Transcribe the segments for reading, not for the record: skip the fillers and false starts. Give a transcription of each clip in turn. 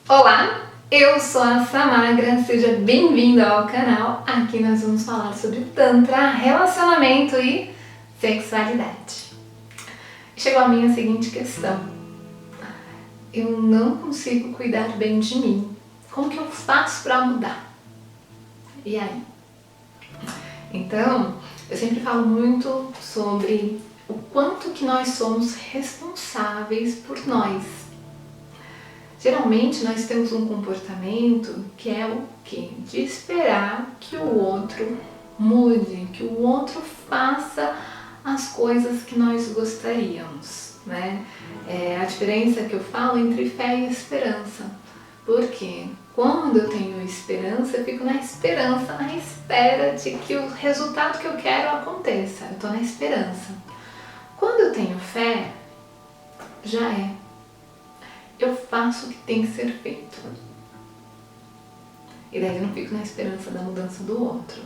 Olá, eu sou a Samagra, seja bem-vinda ao canal. Aqui nós vamos falar sobre Tantra, relacionamento e sexualidade. Chegou a minha seguinte questão: eu não consigo cuidar bem de mim, como que eu faço para mudar? E aí? Então, eu sempre falo muito sobre o quanto que nós somos responsáveis por nós. Geralmente nós temos um comportamento que é o quê? De esperar que o outro mude, que o outro faça as coisas que nós gostaríamos, né? É a diferença que eu falo entre fé e esperança. Porque quando eu tenho esperança, eu fico na esperança, na espera de que o resultado que eu quero aconteça. Eu estou na esperança. Quando eu tenho fé, já é. Eu faço o que tem que ser feito. E daí eu não fico na esperança da mudança do outro.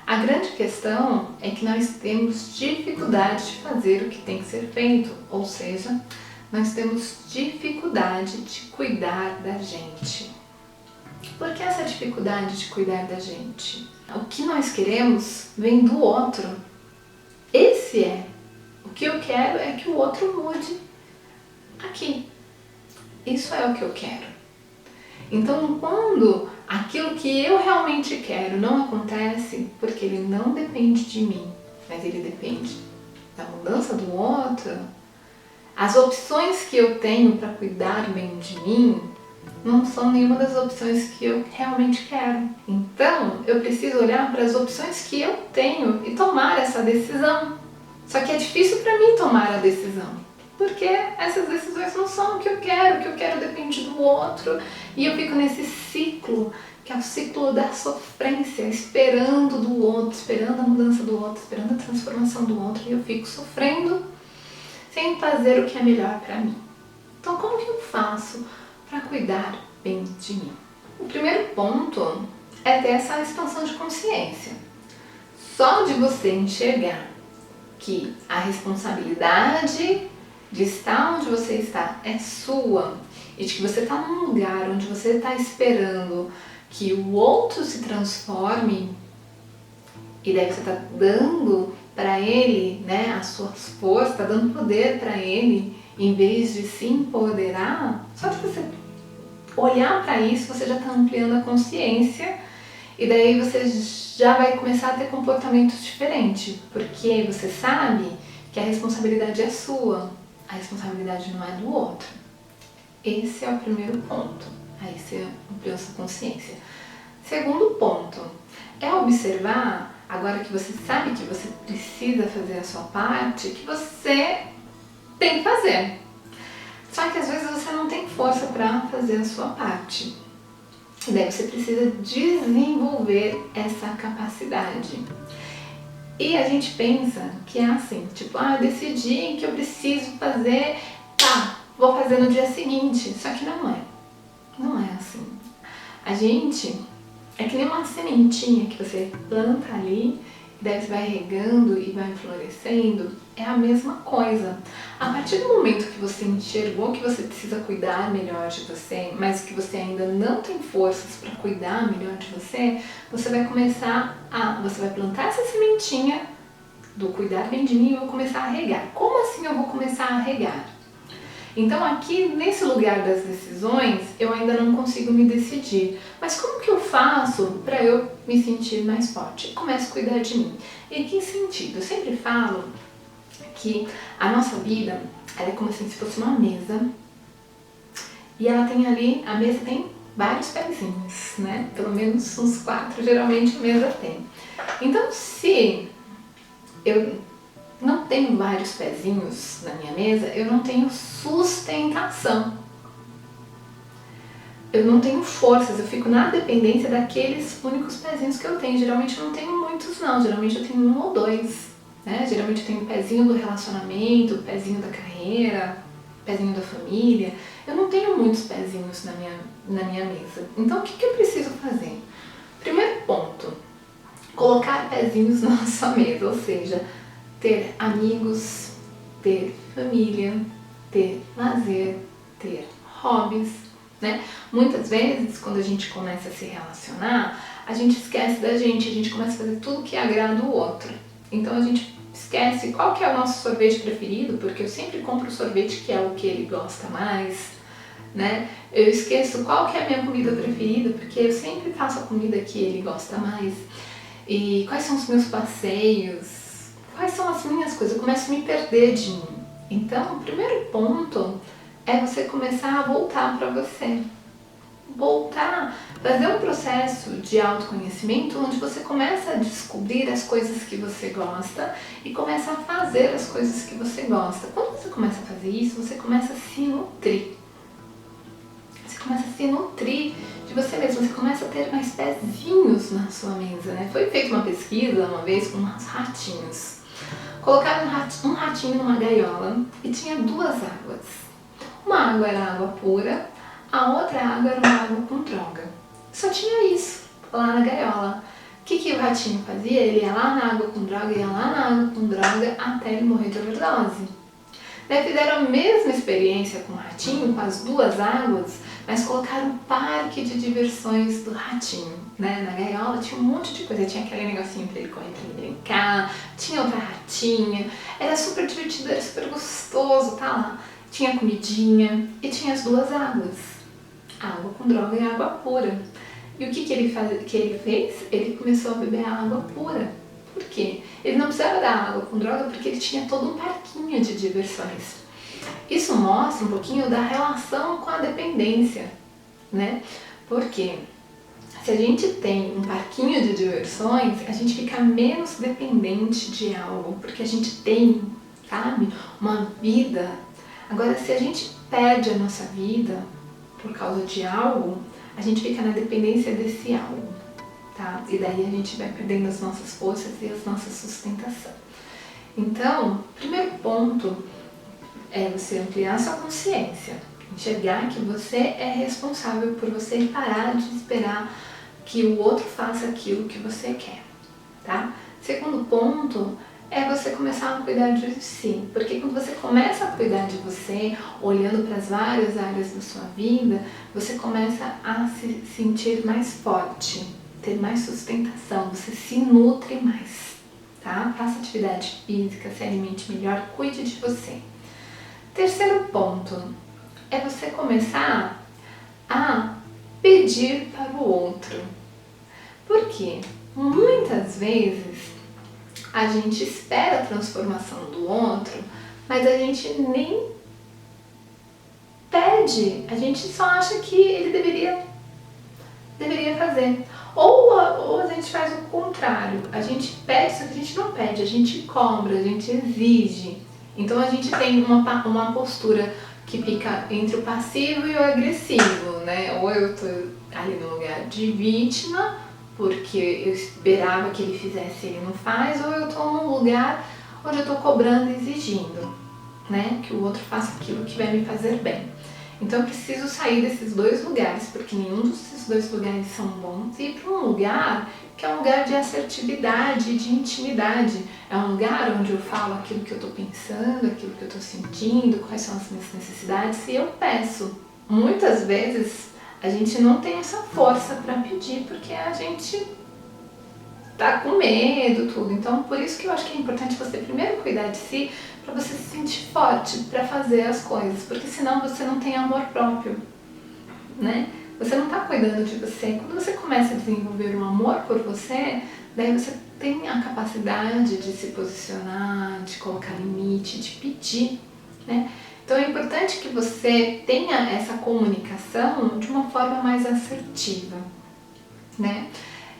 A grande questão é que nós temos dificuldade de fazer o que tem que ser feito, ou seja, nós temos dificuldade de cuidar da gente. Por que essa dificuldade de cuidar da gente? O que nós queremos vem do outro. Esse é. O que eu quero é que o outro mude aqui. Isso é o que eu quero. Então, quando aquilo que eu realmente quero não acontece, porque ele não depende de mim, mas ele depende da mudança do outro, as opções que eu tenho para cuidar bem de mim não são nenhuma das opções que eu realmente quero. Então, eu preciso olhar para as opções que eu tenho e tomar essa decisão. Só que é difícil para mim tomar a decisão. Porque essas decisões não são o que eu quero depende do outro, e eu fico nesse ciclo, que é o ciclo da sofrência, esperando do outro, esperando a mudança do outro, esperando a transformação do outro, e eu fico sofrendo sem fazer o que é melhor para mim. Então, como que eu faço para cuidar bem de mim? O primeiro ponto é ter essa expansão de consciência. Só de você enxergar que a responsabilidade de estar onde você está é sua, e de que você está num lugar onde você está esperando que o outro se transforme, e daí você está dando para ele, né, as suas forças, está dando poder para ele, em vez de se empoderar. Só de você olhar para isso, você já está ampliando a consciência, e daí você já vai começar a ter comportamentos diferentes, porque você sabe que a responsabilidade é sua. A responsabilidade não é do outro. Esse é o primeiro ponto. Aí você ampliou sua consciência. Segundo ponto é observar, agora que você sabe que você precisa fazer a sua parte, que você tem que fazer. Só que às vezes você não tem força para fazer a sua parte. E daí você precisa desenvolver essa capacidade. E a gente pensa que é assim, tipo, decidi que eu preciso fazer, tá, vou fazer no dia seguinte. Só que não é. Não é assim. A gente é que nem uma sementinha que você planta ali, e daí você vai regando e vai florescendo. É a mesma coisa. A partir do momento que você enxergou que você precisa cuidar melhor de você, mas que você ainda não tem forças para cuidar melhor de você, você vai você vai plantar essa sementinha do cuidar bem de mim e vou começar a regar. Como assim eu vou começar a regar? Então aqui nesse lugar das decisões eu ainda não consigo me decidir, mas como que eu faço para eu me sentir mais forte? Eu começo a cuidar de mim. Em que sentido? Eu sempre falo que a nossa vida, ela é como assim, se fosse uma mesa, e ela tem ali, a mesa tem vários pezinhos, né? Pelo menos uns 4 geralmente a mesa tem. Então se eu não tenho vários pezinhos na minha mesa, eu não tenho sustentação. Eu não tenho forças, eu fico na dependência daqueles únicos pezinhos que eu tenho. Geralmente eu não tenho muitos não, geralmente eu tenho 1 ou 2. Né? Geralmente eu tenho o pezinho do relacionamento, o pezinho da carreira, o pezinho da família. Eu não tenho muitos pezinhos na minha mesa. Então o que eu preciso fazer? Primeiro ponto, colocar pezinhos na sua mesa, ou seja, ter amigos, ter família, ter lazer, ter hobbies, né? Muitas vezes, quando a gente começa a se relacionar, a gente esquece da gente, a gente começa a fazer tudo que agrada o outro. Então a gente esquece qual que é o nosso sorvete preferido, porque eu sempre compro o sorvete que é o que ele gosta mais, né? Eu esqueço qual que é a minha comida preferida, porque eu sempre faço a comida que ele gosta mais. E quais são os meus passeios, quais são as minhas coisas, eu começo a me perder de mim. Então, o primeiro ponto é você começar a voltar para você. Voltar, fazer um processo de autoconhecimento onde você começa a descobrir as coisas que você gosta e começa a fazer as coisas que você gosta. Quando você começa a fazer isso, você começa a se nutrir. Você começa a se nutrir de você mesmo, você começa a ter mais pezinhos na sua mesa, né? Foi feita uma pesquisa uma vez com uns ratinhos. Colocaram um ratinho numa gaiola e tinha duas águas. Uma água era água pura, a outra água era uma água com droga. Só tinha isso lá na gaiola. O que o ratinho fazia? Ele ia lá na água com droga, ia lá na água com droga até ele morrer de overdose. Daí fizeram a mesma experiência com o ratinho, com as duas águas, mas colocaram um parque de diversões do ratinho, né? Na gaiola tinha um monte de coisa, tinha aquele negocinho pra ele correr, pra ele brincar, tinha outra ratinha, era super divertido, era super gostoso, tá lá. Tinha comidinha e tinha as duas águas, água com droga e água pura. E o que ele fez? Ele começou a beber a água pura. Por quê? Ele não precisava da água com droga porque ele tinha todo um parquinho de diversões. Isso mostra um pouquinho da relação com a dependência, né? Porque se a gente tem um parquinho de diversões, a gente fica menos dependente de algo, porque a gente tem, sabe, uma vida. Agora, se a gente perde a nossa vida por causa de algo, a gente fica na dependência desse algo. Tá? E daí a gente vai perdendo as nossas forças e as nossas sustentação. Então, o primeiro ponto é você ampliar sua consciência, enxergar que você é responsável por você e parar de esperar que o outro faça aquilo que você quer, tá? Segundo ponto é você começar a cuidar de si, porque quando você começa a cuidar de você, olhando para as várias áreas da sua vida, você começa a se sentir mais forte, ter mais sustentação, você se nutre mais, tá? Faça atividade física, se alimente melhor, cuide de você. Terceiro ponto é você começar a pedir para o outro. Por quê? Muitas vezes a gente espera a transformação do outro, mas a gente nem pede, a gente só acha que ele deveria fazer. Ou a gente faz o contrário, a gente pede, só que a gente não pede, a gente cobra, a gente exige. Então a gente tem uma postura que fica entre o passivo e o agressivo, né? Ou eu tô ali no lugar de vítima, porque eu esperava que ele fizesse e ele não faz, ou eu tô num lugar onde eu tô cobrando e exigindo, né? Que o outro faça aquilo que vai me fazer bem. Então eu preciso sair desses dois lugares, porque nenhum desses dois lugares são bons, e ir para um lugar que é um lugar de assertividade, de intimidade. É um lugar onde eu falo aquilo que eu estou pensando, aquilo que eu estou sentindo, quais são as minhas necessidades, e eu peço. Muitas vezes a gente não tem essa força para pedir, porque a gente tá com medo, tudo. Então, por isso que eu acho que é importante você primeiro cuidar de si, para você se sentir forte para fazer as coisas, porque senão você não tem amor próprio, né? Você não tá cuidando de você. Quando você começa a desenvolver um amor por você, daí você tem a capacidade de se posicionar, de colocar limite, de pedir, né? Então é importante que você tenha essa comunicação de uma forma mais assertiva, né?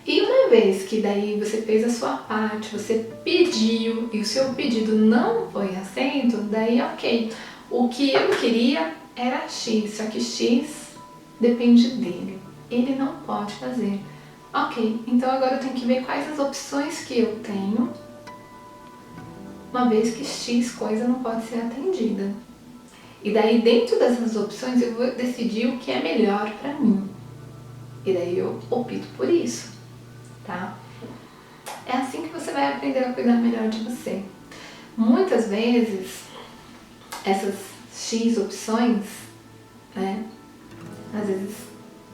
E uma vez que daí você fez a sua parte, você pediu e o seu pedido não foi aceito, daí ok. O que eu queria era X, só que X depende dele. Ele não pode fazer. Ok, então agora eu tenho que ver quais as opções que eu tenho, uma vez que X coisa não pode ser atendida. E daí dentro dessas opções eu vou decidir o que é melhor para mim. E daí eu opto por isso. Tá? É assim que você vai aprender a cuidar melhor de você. Muitas vezes, essas X opções, né, às vezes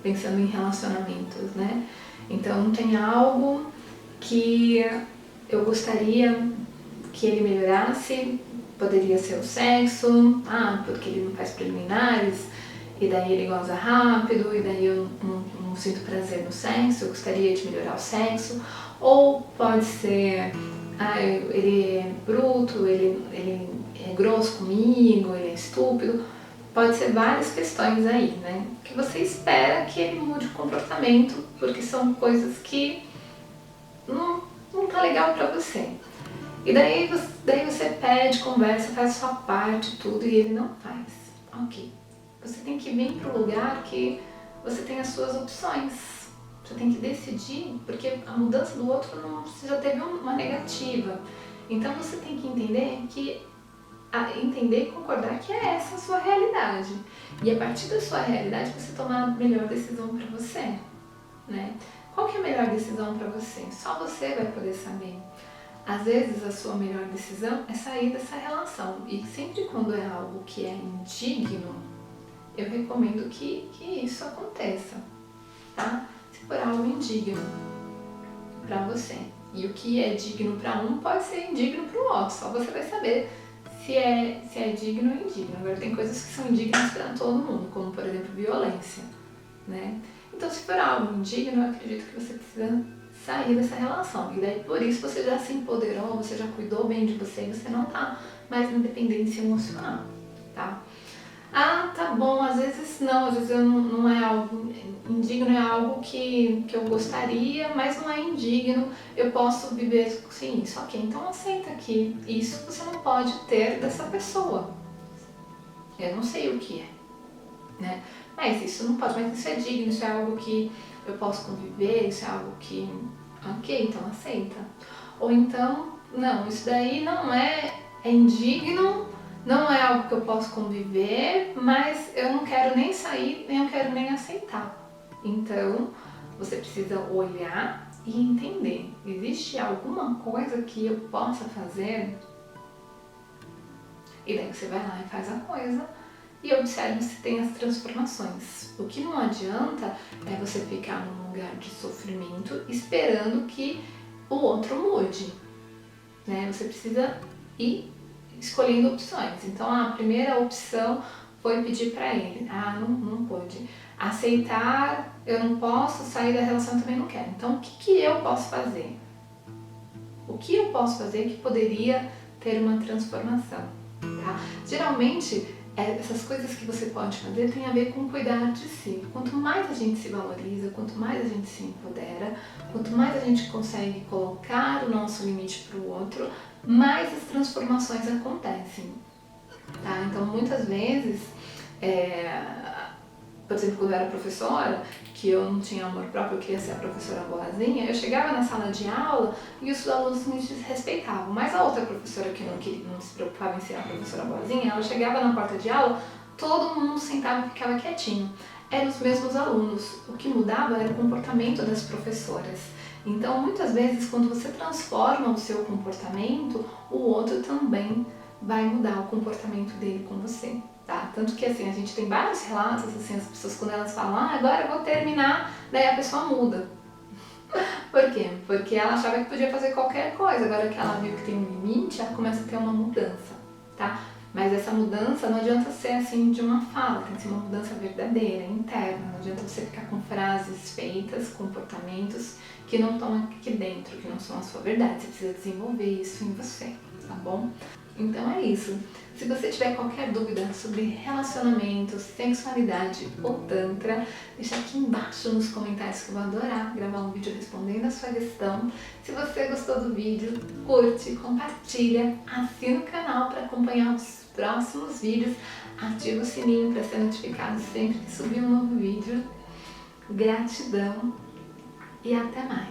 pensando em relacionamentos, né? Então tem algo que eu gostaria que ele melhorasse, poderia ser o sexo, porque ele não faz preliminares, e daí ele goza rápido, e daí eu não sinto prazer no sexo, eu gostaria de melhorar o sexo. Ou pode ser, ele é bruto, ele é grosso comigo, ele é estúpido. Pode ser várias questões aí, né? Que você espera que ele mude o comportamento, porque são coisas que não tá legal pra você. E daí você pede, conversa, faz a sua parte, tudo, e ele não faz. Ok. Você tem que vir para o lugar que você tem as suas opções. Você tem que decidir, porque a mudança do outro você já teve uma negativa. Então você tem que entender e concordar que é essa a sua realidade. E a partir da sua realidade você tomar a melhor decisão para você, né? Qual que é a melhor decisão para você? Só você vai poder saber. Às vezes a sua melhor decisão é sair dessa relação. E sempre quando é algo que é indigno, eu recomendo que isso aconteça, tá? Se for algo indigno para você. E o que é digno para um pode ser indigno para o outro. Só você vai saber se é digno ou indigno. Agora tem coisas que são indignas para todo mundo, como por exemplo violência, né? Então se for algo indigno, eu acredito que você precisa sair dessa relação. E daí por isso você já se empoderou, você já cuidou bem de você e você não tá mais na dependência emocional, tá? Tá bom, às vezes não é algo indigno, é algo que eu gostaria, mas não é indigno, eu posso viver sem isso. Ok, então aceita que isso você não pode ter dessa pessoa. Eu não sei o que é, né? Mas isso não pode, mas isso é digno, isso é algo que eu posso conviver, isso é algo que... Ok, então aceita. Ou então, não, isso daí não é indigno, não é algo que eu posso conviver, mas eu não quero nem sair, nem eu quero nem aceitar. Então, você precisa olhar e entender. Existe alguma coisa que eu possa fazer? E daí você vai lá e faz a coisa e observe se tem as transformações. O que não adianta é você ficar num lugar de sofrimento esperando que o outro mude, né? Você precisa ir escolhendo opções. Então a primeira opção foi pedir para ele, não pôde. Aceitar, eu não posso, sair da relação também não quero. Então o que eu posso fazer? O que eu posso fazer que poderia ter uma transformação, tá? Geralmente essas coisas que você pode fazer tem a ver com cuidar de si. Quanto mais a gente se valoriza, quanto mais a gente se empodera, quanto mais a gente consegue colocar o nosso limite para o outro, mais as transformações acontecem, tá? Então muitas vezes, por exemplo, quando eu era professora, que eu não tinha amor próprio, eu queria ser a professora boazinha, eu chegava na sala de aula e os alunos me desrespeitavam. Mas a outra professora que não se preocupava em ser a professora boazinha, ela chegava na porta de aula, todo mundo sentava e ficava quietinho. Eram os mesmos alunos. O que mudava era o comportamento das professoras. Então, muitas vezes, quando você transforma o seu comportamento, o outro também vai mudar o comportamento dele com você. Tá? Tanto que assim, a gente tem vários relatos, assim, as pessoas quando elas falam, agora eu vou terminar, daí a pessoa muda. Por quê? Porque ela achava que podia fazer qualquer coisa, agora que ela viu que tem um limite, ela começa a ter uma mudança, tá? Mas essa mudança não adianta ser assim de uma fala, tem que ser uma mudança verdadeira, interna, não adianta você ficar com frases feitas, comportamentos que não estão aqui dentro, que não são a sua verdade, você precisa desenvolver isso em você, tá bom? Então é isso. Se você tiver qualquer dúvida sobre relacionamentos, sexualidade ou tantra, deixa aqui embaixo nos comentários que eu vou adorar gravar um vídeo respondendo a sua questão. Se você gostou do vídeo, curte, compartilha, assina o canal para acompanhar os próximos vídeos, ativa o sininho para ser notificado sempre que subir um novo vídeo. Gratidão e até mais!